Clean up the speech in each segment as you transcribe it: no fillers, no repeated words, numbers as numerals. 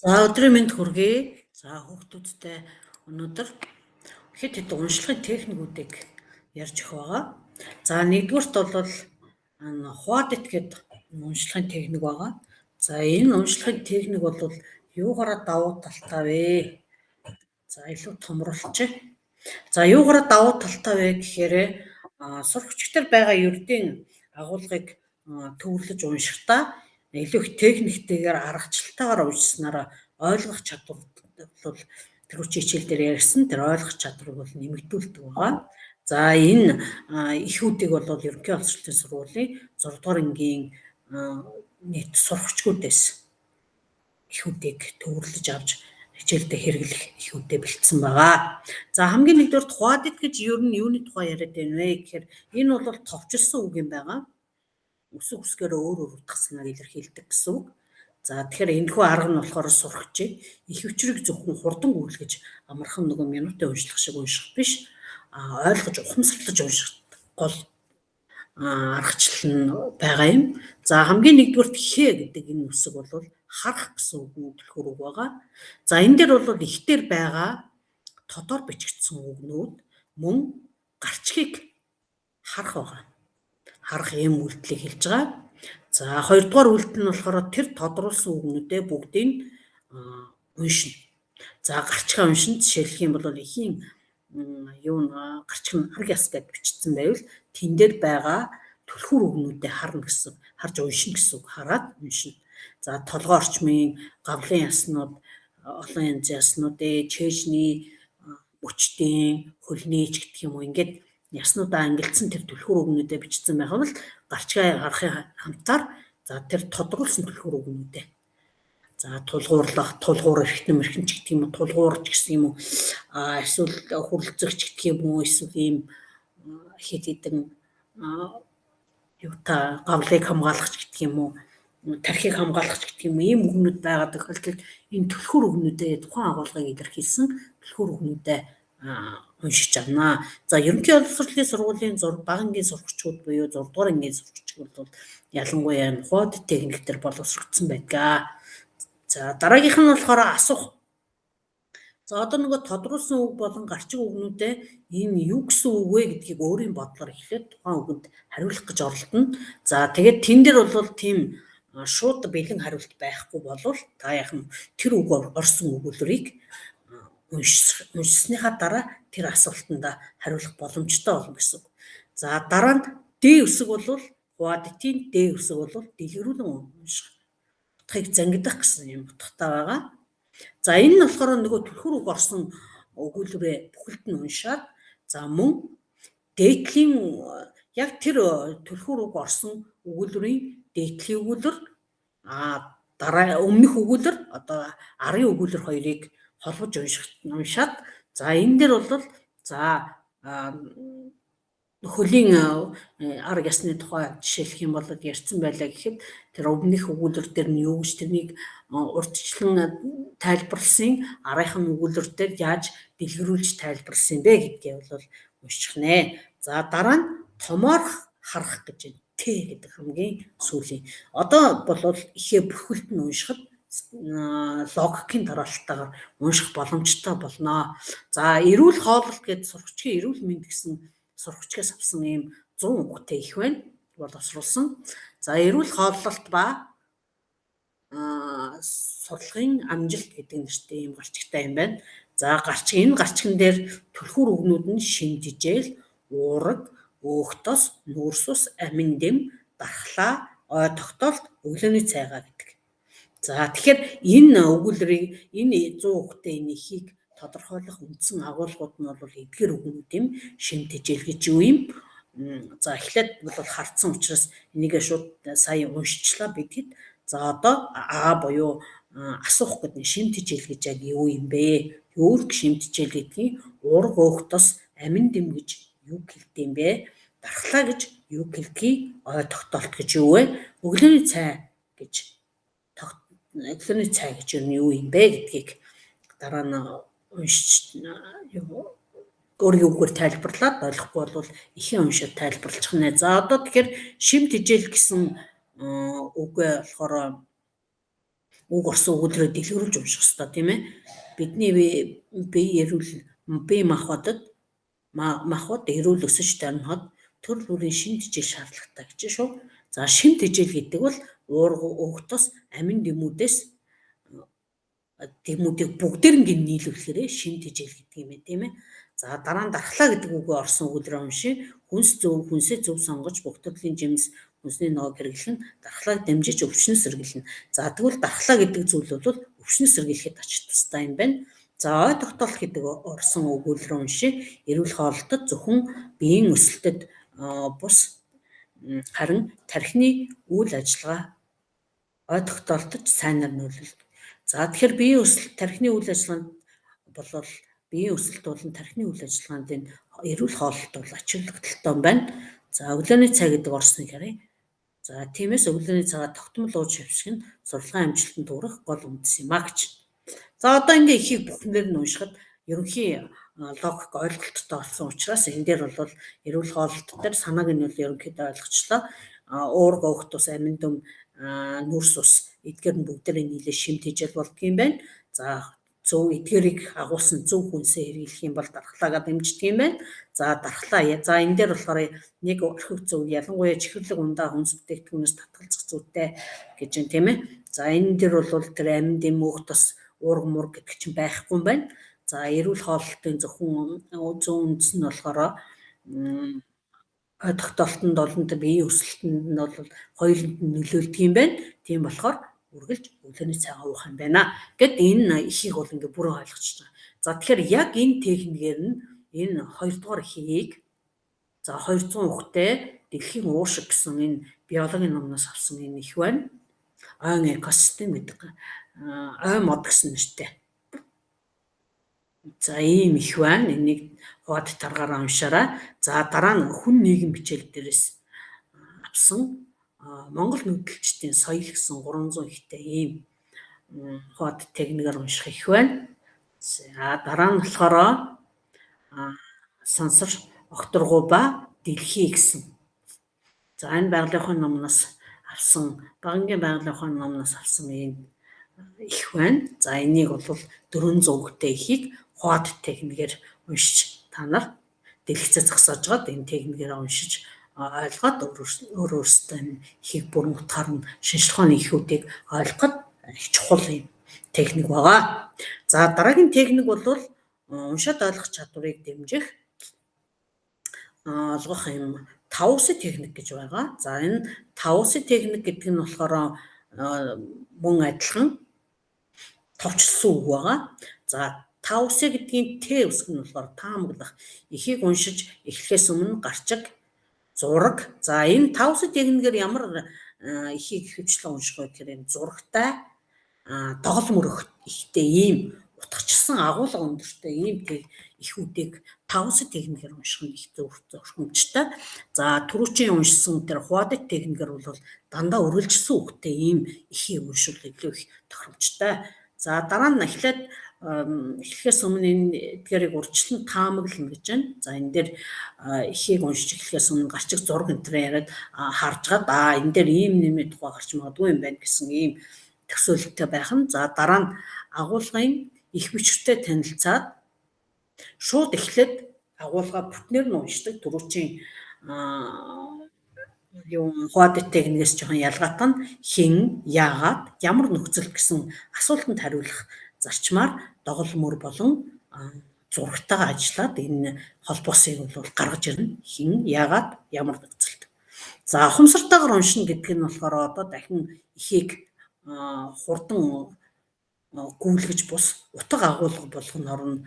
За өдрийн мэнд хүргэе. За хүүхдүүдтэй өнөөдөр хэд хэдэн уншлагын техникүүдийг ярьж өгөх байгаа. За нэгдүгürt бол Хуадит гэдэг уншлагын техник байгаа. За энэ уншлагын техник бол юугаараа давуу талтай вэ? За илүү томруулчих. За юугаараа давуу талтай вэ гэхээр сурагчдаар байгаа ердийн агуулгыг төвөрлөж уншихдаа илүү их техниктэйгээр аргачлалтаагаар уншсанараа ойлгох чадвар бол тэр хичээл дээр ярьсан тэр ойлгох чадварыг бол нэмэгдүүлдэг байгаа. За энэ ихүүдийг бол ерөнхий боловсролын сургуулийн 6 дугаар ангийн нийт сурагчдаас ихүүдийг төвөрлөж авч хичээлдээ хэрэглэх ихүүдээ бэлдсэн байгаа. За хамгийн нэгдүгээр Хуадит гэж ер нь юуны тухай яриад байна вэ гэхээр энэ бол товчилсон үг юм байгаа. Үсэг үсгээр өөр утгаснаар илэрхийлдэг гэсэн үг. За тэгэхээр энэхүү арга нь болохоор сурагчийг их хүчрэг зөвхөн хурдан гүйлгэж амархан нөгөө минутын уншлах шиг унших биш, ойлгож ухамсарлаж унших гол аргачлал нь байгаа юм. За хамгийн нэгдүгээр хэ гэдэг энэ үсэг бол харах гэсэн үгний төлхөр үг байгаа. За энэ дээр бол ихтер байгаа тодор бичигдсэн үгнүүд мөн гарчгийг харах байгаа. Харах юм үйлдэлийг хэлж байгаа. За хоёрдугаар үйлдэл нь болохоор тэр тодруулсан үгнүүдээ бүгдийг уншина. За гарчгаа уншин жишээлх юм бол ихийн гарчиг нь арг яс гэж бичсэн байвал тэн дээр байгаа түлхүүр үгнүүдээ харна гэсэн, харж уншина гэсэн үг, хараад уншина. За толгой орчмын гавлын яснууд, олон янзын яснуудыг, чэйжний, мөчтийн, хөлнийч гэх юм уу ингээд яснуудаа ангилсан тэр түлхүүр үгнүүдээ бичсэн байх бол гарчгаа харахын хамтаар за тэр тодруулсан түлхүүр үгнүүдээ за тулгуурлах, тулгуур эрхтэн мэрхэнч гэх юм уу, тулгуурч гэсэн юм уу, эсвэл хүрлцэгч гэх юм уу, эсвэл ийм хэд хэдэн юутай гавлыг хамгаалагч гэдэг юм уу, тархийг хамгаалагч гэдэг юм ийм үгнүүд байгаа тохиолдолд энэ түлхүүр үгнүүдээ тухайн агуулгыг илэрхийлсэн түлхүүр үгнүүдээ уншиж авнаа. За ерөнхий боловсролын сургуулийн бага ангийн сурагчид буюу 6 дугаар ангийн сурагчид бол ялангуяа Хуадит техник дээр боловсрогдсон байдаг. За дараагийнх нь болохоор асуух. За одоо нөгөө тодруулсан үг болон гарчиг үгнүүдээ энэ юу гэсэн үг вэ гэдгийг өөрийн бодлоор эхлээд тухайн үгэнд хариулах гэж оролдоно. За тэгээд тэн дээр бол тийм шууд бэлэн хариулт байхгүй болвол та яхан тэр үг орсон өгүүлбэрийг уншсныхаа дараа тэр асуултанд хариулах боломжтой болно гэсэн. За дараа нь Д үсэг бол Хуадитийн Д үсэг бол дэлгэрүүлэн унших утгыг зангидах гэсэн юм утгатай байгаа. За энэ нь болохоор нөгөө түлхүүр үг орсон өгүүлбэрээ бүхэлд нь уншаад за мөн дээдлийн яг тэр түлхүүр үг орсон өгүүлбэрийн дээдлийн өгүүлбэр дараа өмнөх өгүүлбэр одоо арын өгүүлбэр хоёрыг холбож уншаад за энэ дээр бол за хөлийн арга ясны тухай жишээлх юм бол ярьсан байлаа гэхэд тэр өмнөх өгүүлбэр дээр нь юу гэж тэрнийг урдчлан тайлбарласан арийнхын өгүүлбэр дээр яаж дэлгэрүүлж тайлбарласан бэ гэдгээ бол унших нэ. За дараа нь томоор харах гэж байна. Т гэдэг хамгийн сүүлийн. Одоо бол ихээ бүхэлд нь уншихад логикийн дараалтаагаар унших боломжтой болно. За эрүүл хооллолт гэдэг сурагчийн эрүүл мэнд гэсэн сурагчгаас авсан ийм 100 үгтэй их байна. Боловсруулсан. За эрүүл хооллолт ба сурлагын амжилт гэдэг нэртэй ийм гарчигтай юм байна. За энэ гарчигн дээр түлхүүр үгнүүд нь шинжижээл, уураг, өөхтос, нүүрс ус, амин дэм, дархлаа, ой тогтоолт, өглөөний цайгаа гэдэг. За тэгэхээр энэ өгүүлбэрийг энэ 100 үгтэй энэ ихийг тодорхойлох үндсэн агуулгууд нь бол эдгээр үгнүүд юм, шимтгийл гэж юу юм. За эхлээд бол хардсан учраас энийгээ шууд сая уншчлаа бидэд. За одоо А буюу асуух гэдэг шимтгийл гэж яг юу юм бэ? Өөрөг шимтгийл гэдгийг уурга өөхтос амин дэм гэж юу хэлдэг юм бэ? Дархлаа гэж юу хэлдгийг, ой тогтоолт гэж юу вэ? Өглөөний цай гэж өглөөний цай гэж юу юм бэ гэдгийг дараа нь уншиж өөрийн үгээр тайлбарлаад ойлгохгүй бол ихэн уншаад тайлбарлах нэ. За одоо тэгэхээр шимтгийл гэсэн үгээ болохоор үг орсон өгүүлбэрээ дэлгэрүүлж унших хэрэгтэй тийм ээ. Бидний бие эрүүл бие махбод эрүүл өсөж тарнахад төр бүрийн шин тэжээл шаардлагатай гэж шүү. За шин тэжээл гэдэг бол уурга өгтөс амин дэмүүдийг бүгдээрнгийн нийлүүлэхээр шин тэжээл гэдэг юм тийм ээ. За дараа нь дархлаа гэдэг үгөө орсон өгүүлбэрээ уншия. Хүнсээ зөв сонгож бүх төрлийн жимс хүнсний ноог хэрэглэн дархлааг дэмжиж өвчнө сэргийлнэ. За тэгвэл дархлаа гэдэг зүйл бол өвчнө сэргийлэхэд ач тустай юм байна. За ой тогтоол гэдэг орсон өгүүлбэрээ уншия. Эрүүл хоолтод зөвхөн биеийн өсөлтөд бус харин тархины үйл ажиллагаа ой тогтоолтод сайнаар нөлөөлдөг. За тэгэхээр биеийн өсөлт тархины үйл ажиллагаанд болвол биеийн өсөлт болон тархины үйл ажиллагаанд энэ эрүүл хооллолт бол ач холбогдолтой юм байна. За өглөөний цай гэдэг орсныг харъя. За тиймээс өглөөний цагаа тогтмол ууж шавших нь сурлагын амжилтанд хүрэх гол үндэс юм а гэж. За одоо ингээ ихийг бүхнээр нь уншихад ерөнхий логик ойлголттой болсон учраас энэ дээр бол эрүүл хооллолт дээр санааг нь бол ерөнхийдөө ойлгочлоо. Уурга өгтөс амин дөм нүрс ус эдгээр нь бүгдээрээ нийлээ шим тэжээл болдго юм байна. За зөв эдгээрийг агуулсан зөв хүнсээ хэрэглэх юм бол дархлаагаа дэмждэг юм байна. За дархлаа. За энэ дээр болохоор нэг орхив зөв ялангуяа чихэрлэг ундаа хүнс бүтээгдэхүүнээс татгалзах зүйтэй гэж юм тийм ээ. За энэ дээр бол тэр амин дэм өгтөс уурга мург гэдэг чинь байхгүй юм байна. За эрүүл хооллолтын зөвхөн зүүн үндэс нь болохоор ой тогтоолтонд болон биеийн өсөлтөнд нь бол хоёуланд нь нөлөөлдөг юм байна. Тийм болохоор үргэлж өглөөний цагаа уух юм байна. Гэт энэ ихийг бол ингээ бүрэн ойлгочихж байгаа. За тэгэхээр яг энэ техникээр нь энэ 2 дугаар ихийг за 200 хүүхдэд дэлхийн уушиг гэсэн энэ биологийн номноос авсан энэ их байна. Ойн экосистем гэдэг ой мод гэсэн нэртэй. За ийм их байна. Энийг хуудас таргаараа уншаарай. За дараа нь хүн нийгэм бичээл дээрээс авсан Монгол нүүдэлчдийн соёл гэсэн 300 ихтэй ийм хуудас техникээр унших их байна. За дараа нь болохоор сансар огторгуу ба дэлхий гэсэн. За энэ байгалийн ухааны номноос авсан багангийн байгалийн ухааны номноос авсан ийм их байна. За энийг бол 400 ихтэй ихийг хуудас техникээр уншиж та нар дэлгэцээ зогсоож гад энэ техникээр уншиж ойлгоод өөрөөсөө ихийг бүрэн утгаар нь шинжилгээний ихүүдийг ойлгоход их чухал юм техник байгаа. За дараагийн техник бол уншаад ойлгох чадварыг дэмжих олгох юм 5 техник гэж байгаа. За энэ 5 техник гэдэг нь болохоор мөн адилхан товчлсон үг байгаа. За 5 гэдгийн Т үсэг нь болохоор таамаглах, ихийг уншиж эхлэхээс өмнө гарчиг, зураг. За энэ 5 техникээр ямар ихийг хөвчлэн унших вэ гэхээр энэ зурагтай доголм өрөх ихтэй ийм утгачлсан агуулга өндөртэй ийм ихүүдийг 5 техникээр унших нь их зөвхөмжтэй. За түрүүчийн уншсан тэр хуудас техникээр бол дандаа үргэлжилсэн үгтэй ийм ихийг уншвал илүү их тохиромжтой. За дараа нь эхлээд эхлэхээс өмнө энэ эдгээрийг урьдчилан таамаглана гэж байна. За энэ дээр ихийг уншиж эхлэхээс өмнө гарчиг зураг энэ яриад харж гад энэ дээр ийм нэмээд тухай гарч магадгүй юм байна гэсэн ийм төсөөлөлтөй байх нь. За дараа нь агуулгын их бичвэртэй танилцаад шууд эхлээд агуулга бүтнээр нь уншдаг түрүүчийн хуудас техникээс жоохон ялгаатай нь хэн, яагаад, ямар нөхцөл гэсэн асуултанд хариулах зарчмаар доголм өр болон зурагтайгаа ажиллаад энэ холбоосыг бол гаргаж ирнэ. Хэн, яагаад, ямар нөхцөлд. За ухамсартайгаар уншина гэдэг нь болохоор одоо дахин ихийг хурдан гүйлгэж бус утга агуулга болгоноор нь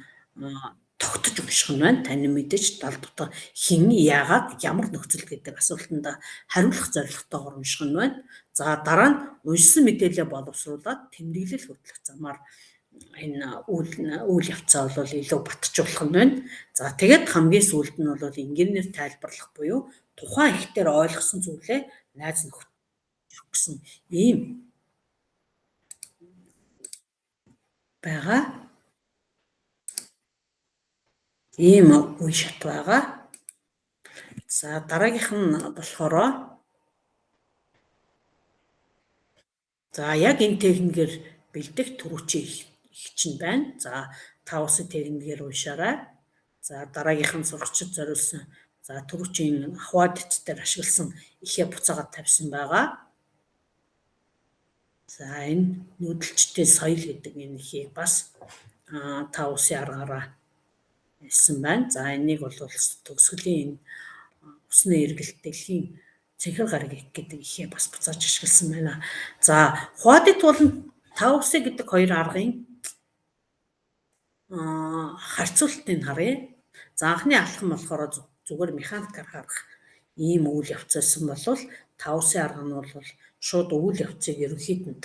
тогтож унших нь байна. Таны мэдээж 70 дутаа хэн, яагаад, ямар нөхцөл гэдэг асуултанд хариулах зорилготойгоор унших нь байна. За дараа нь уншсан мэдээлэлээ боловсруулад тэмдэглэл хөтлөх замаар энэ үйл явцаа бол илүү батжуулах нь байна. За тэгээд хамгийн сүүлд нь бол инженеэр тайлбарлах буюу тухайн ихтер ойлгосон зүйлээ найз нөхөд гэсэн ийм байгаа. Ийм үе шат байгаа. За дараагийнх нь болохоор за яг энэ техникээр бэлдэх түрүүчийн их чинь байна. За та усын техникээр уншаарай. За дараагийнхан сурагчид зориулсан за түрүүчийн хаваадт дээр ашигласан ихээ буцаагаад тавьсан байгаа. За энэ нүүдэлчтэй соёл гэдэг энэ ихийг бас та усын аргаараа хэлсэн байна. За энийг бол төгсгөлийн усны эргэлт дэлхийн цэнхэр гараг гэдэг ихээ бас буцааж ашигласан байна. За хаваадт болон та усын гэдэг хоёр аргын харьцуултыг харъя. За анхны алхам болохоор зүгээр механикаар харах ийм үйл явц байсан бол та усын арга нь бол шууд үйл явцыг ерөнхийд нь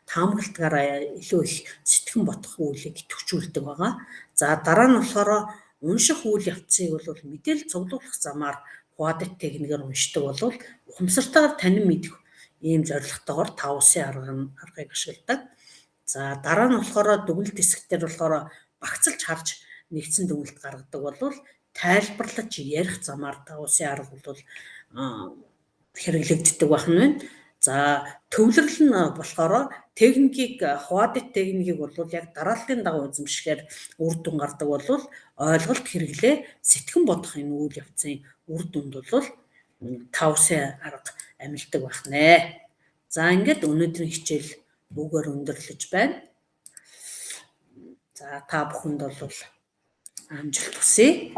таамаглалтаараа илүү их сэтгэн ботох үйлийг идэвхжүүлдэг байгаа. За дараа нь болохоор унших үйл явцыг бол мэдээлэл цуглуулах замаар хаваадт техникээр уншдаг бол ухамсартайгаар танин мэдэх ийм зорилготойгоор та усын аргыг ашигладаг. За дараа нь болохоор дүгнэлт хэсгээр болохоор багцлж харж нэгдсэн дүгнэлт гаргадаг бол тайлбарлаж ярих замаар та усын арга бол хэрэглэгддэг байна. За төвлөрөл нь болохоор техникийг хаваадт техникийг бол яг дараалтын дагуу эзэмшихээр үр дүн гардаг бол ойлголт хэрэглээ сэтгэн бодох энэ үйл явцын үр дүнд бол та усын арга амилдаг байна. За ингээд өнөөдрийн хичээл бүгээр өндөрлөж байна. За та бүхэнд бол амжилт хүсье.